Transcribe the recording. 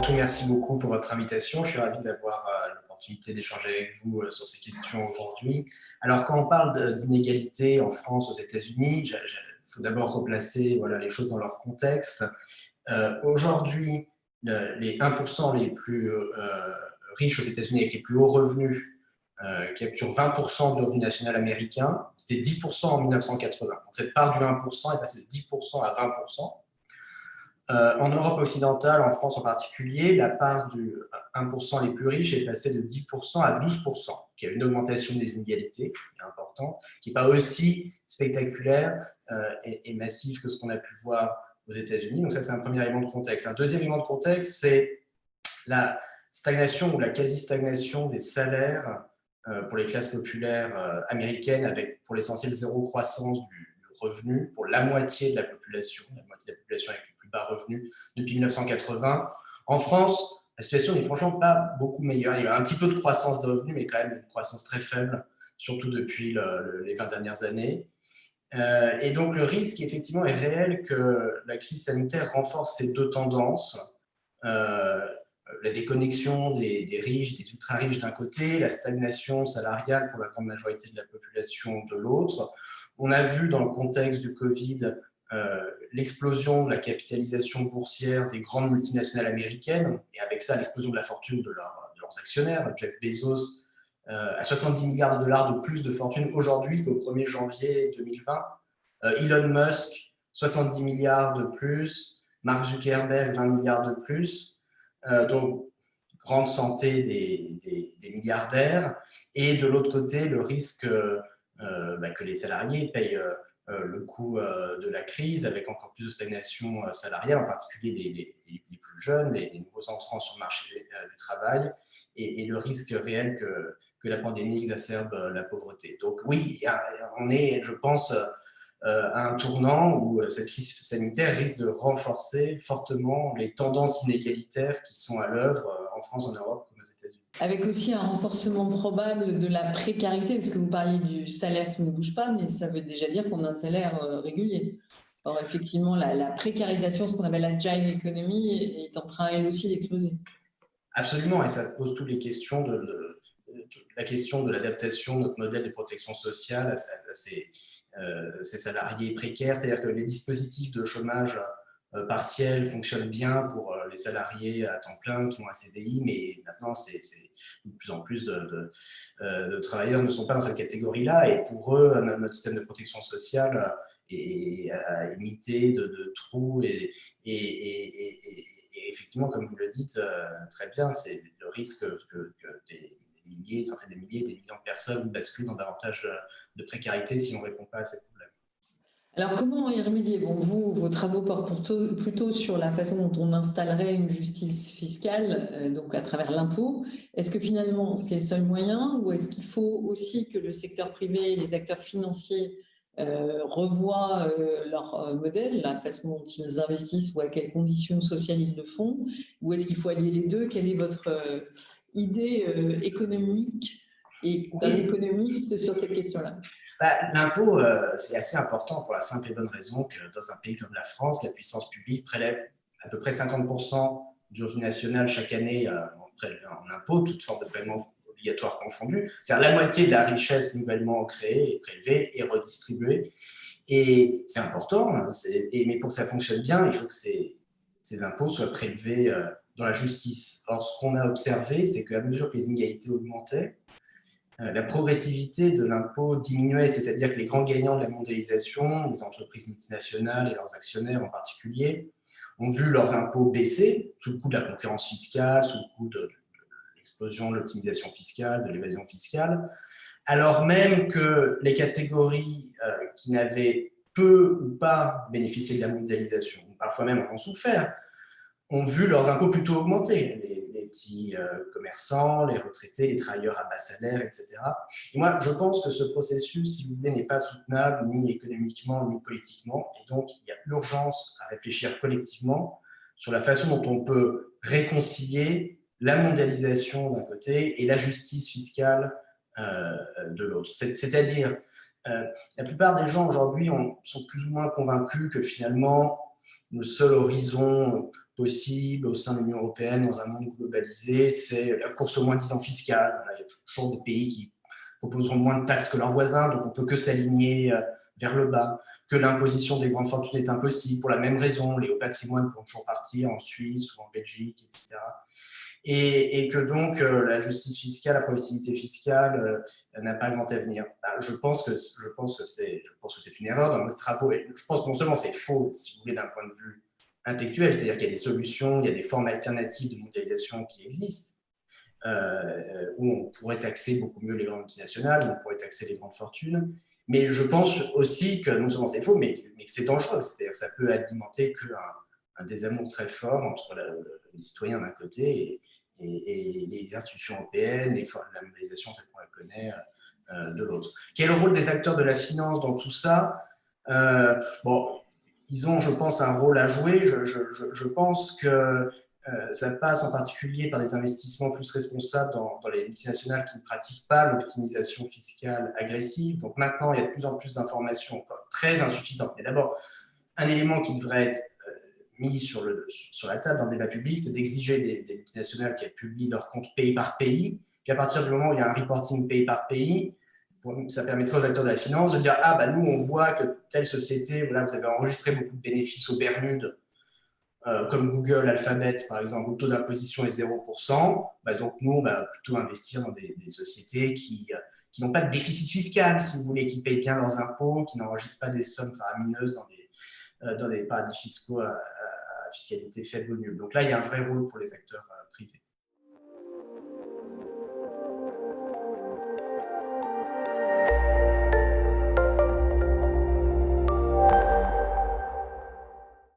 tout, merci beaucoup pour votre invitation. Je suis ravi d'avoir l'opportunité d'échanger avec vous sur ces questions aujourd'hui. Alors, quand on parle d'inégalité en France, aux États-Unis, il faut d'abord replacer les choses dans leur contexte. Aujourd'hui, les 1% les plus riches aux États-Unis avec les plus hauts revenus capturent 20% du revenu national américain. C'était 10% en 1980. Donc, cette part du 1% est passée de 10% à 20%. En Europe occidentale, en France en particulier, la part du 1% les plus riches est passée de 10% à 12%, qui a une augmentation des inégalités qui est importante, qui n'est pas aussi spectaculaire et massive que ce qu'on a pu voir aux États-Unis. Donc ça, c'est un premier élément de contexte. Un deuxième élément de contexte, c'est la stagnation ou la quasi-stagnation des salaires pour les classes populaires américaines, avec pour l'essentiel zéro croissance du revenu pour la moitié de la population avec les plus bas revenus depuis 1980. En France, la situation n'est franchement pas beaucoup meilleure. Il y a un petit peu de croissance de revenus, mais quand même une croissance très faible, surtout depuis les 20 dernières années. Et donc le risque, effectivement, est réel que la crise sanitaire renforce ces deux tendances. La déconnexion des riches, des ultra-riches d'un côté, la stagnation salariale pour la grande majorité de la population de l'autre. On a vu dans le contexte du Covid l'explosion de la capitalisation boursière des grandes multinationales américaines, et avec ça l'explosion de la fortune de leurs actionnaires. Jeff Bezos a 70 milliards de dollars de plus de fortune aujourd'hui qu'au 1er janvier 2020. Elon Musk, 70 milliards de plus. Mark Zuckerberg, 20 milliards de plus. Donc, grande santé des milliardaires. Et de l'autre côté, le risque que les salariés payent le coût de la crise, avec encore plus de stagnation salariale, en particulier les plus jeunes, les nouveaux entrants sur le marché du travail, et le risque réel que la pandémie exacerbe la pauvreté. Donc oui, on est, je pense, à un tournant où cette crise sanitaire risque de renforcer fortement les tendances inégalitaires qui sont à l'œuvre en France, en Europe comme aux États-Unis. Avec aussi un renforcement probable de la précarité, parce que vous parliez du salaire qui ne bouge pas, mais ça veut déjà dire qu'on a un salaire régulier. Or, effectivement, la précarisation, ce qu'on appelle la giant economy, est en train, elle aussi, d'exploser. Absolument, et ça pose toutes les questions la question de l'adaptation de notre modèle de protection sociale à ces salariés précaires. C'est-à-dire que les dispositifs de chômage partiel fonctionnent bien pour les salariés à temps plein qui ont un CDI, mais maintenant, de plus en plus de travailleurs ne sont pas dans cette catégorie-là, et pour eux, notre système de protection sociale est imité de trous et effectivement, comme vous le dites très bien, c'est le risque que des milliers, centaines de milliers, des millions de personnes basculent dans davantage de précarité si on ne répond pas à ces problèmes. Alors, comment y remédier? Bon, vos travaux portent plutôt sur la façon dont on installerait une justice fiscale, donc à travers l'impôt. Est-ce que finalement, c'est le seul moyen, ou est-ce qu'il faut aussi que le secteur privé et les acteurs financiers revoient leur modèle, la façon dont ils investissent ou à quelles conditions sociales ils le font, ou est-ce qu'il faut allier les deux? Quelle est votre idée économique et d'un économiste sur cette question-là? L'impôt, c'est assez important pour la simple et bonne raison que dans un pays comme la France, la puissance publique prélève à peu près 50% du revenu national chaque année en impôts, toute forme de prélèvement obligatoire confondu. C'est-à-dire la moitié de la richesse nouvellement créée est prélevée et redistribuée. Et c'est important, mais pour que ça fonctionne bien, il faut que ces impôts soient prélevés dans la justice. Or, ce qu'on a observé, c'est qu'à mesure que les inégalités augmentaient, la progressivité de l'impôt diminuait, c'est-à-dire que les grands gagnants de la mondialisation, les entreprises multinationales et leurs actionnaires en particulier, ont vu leurs impôts baisser sous le coup de la concurrence fiscale, sous le coup de l'explosion de l'optimisation fiscale, de l'évasion fiscale, alors même que les catégories qui n'avaient peu ou pas bénéficié de la mondialisation, ou parfois même en ont souffert, ont vu leurs impôts plutôt augmenter, les petits commerçants, les retraités, les travailleurs à bas salaire, etc. Et moi, je pense que ce processus, si vous voulez, n'est pas soutenable ni économiquement ni politiquement, et donc il y a urgence à réfléchir collectivement sur la façon dont on peut réconcilier la mondialisation d'un côté et la justice fiscale de l'autre. C'est-à-dire, la plupart des gens aujourd'hui sont plus ou moins convaincus que finalement, le seul horizon possible au sein de l'Union européenne dans un monde globalisé, c'est la course au moins-disant fiscal. Il y a toujours des pays qui proposeront moins de taxes que leurs voisins, donc on ne peut que s'aligner vers le bas, que l'imposition des grandes fortunes est impossible pour la même raison, les hauts patrimoines pourront toujours partir en Suisse ou en Belgique, etc. Et que donc la justice fiscale, la progressivité fiscale n'a pas grand avenir. Je pense que c'est une erreur dans nos travaux. Et je pense que non seulement c'est faux, si vous voulez, d'un point de vue intellectuel, c'est-à-dire qu'il y a des solutions, il y a des formes alternatives de mondialisation qui existent, où on pourrait taxer beaucoup mieux les grandes multinationales, où on pourrait taxer les grandes fortunes. Mais je pense aussi que non seulement c'est faux, mais que c'est dangereux. C'est-à-dire que ça peut alimenter un désamour très fort entre les citoyens d'un côté et les institutions européennes, la mondialisation telle qu'on la connaît de l'autre. Quel est le rôle des acteurs de la finance dans tout ça? Bon, ils ont, je pense, un rôle à jouer. Je pense que ça passe en particulier par des investissements plus responsables dans les multinationales qui ne pratiquent pas l'optimisation fiscale agressive. Donc maintenant, il y a de plus en plus d'informations très insuffisantes. Mais d'abord, un élément qui devrait être mis sur la table dans le débat public, c'est d'exiger des multinationales qu'elles publient leurs comptes pays par pays, qu'à partir du moment où il y a un reporting pays par pays, ça permettrait aux acteurs de la finance de dire « Ah, bah nous, on voit que telle société, voilà, vous avez enregistré beaucoup de bénéfices aux Bermudes, comme Google, Alphabet, par exemple, où le taux d'imposition est 0%, bah donc nous, on va plutôt investir dans des sociétés qui n'ont pas de déficit fiscal, si vous voulez, qui payent bien leurs impôts, qui n'enregistrent pas des sommes faramineuses dans des paradis fiscaux à fiscalité faible ou nulle. » Donc là, il y a un vrai rôle pour les acteurs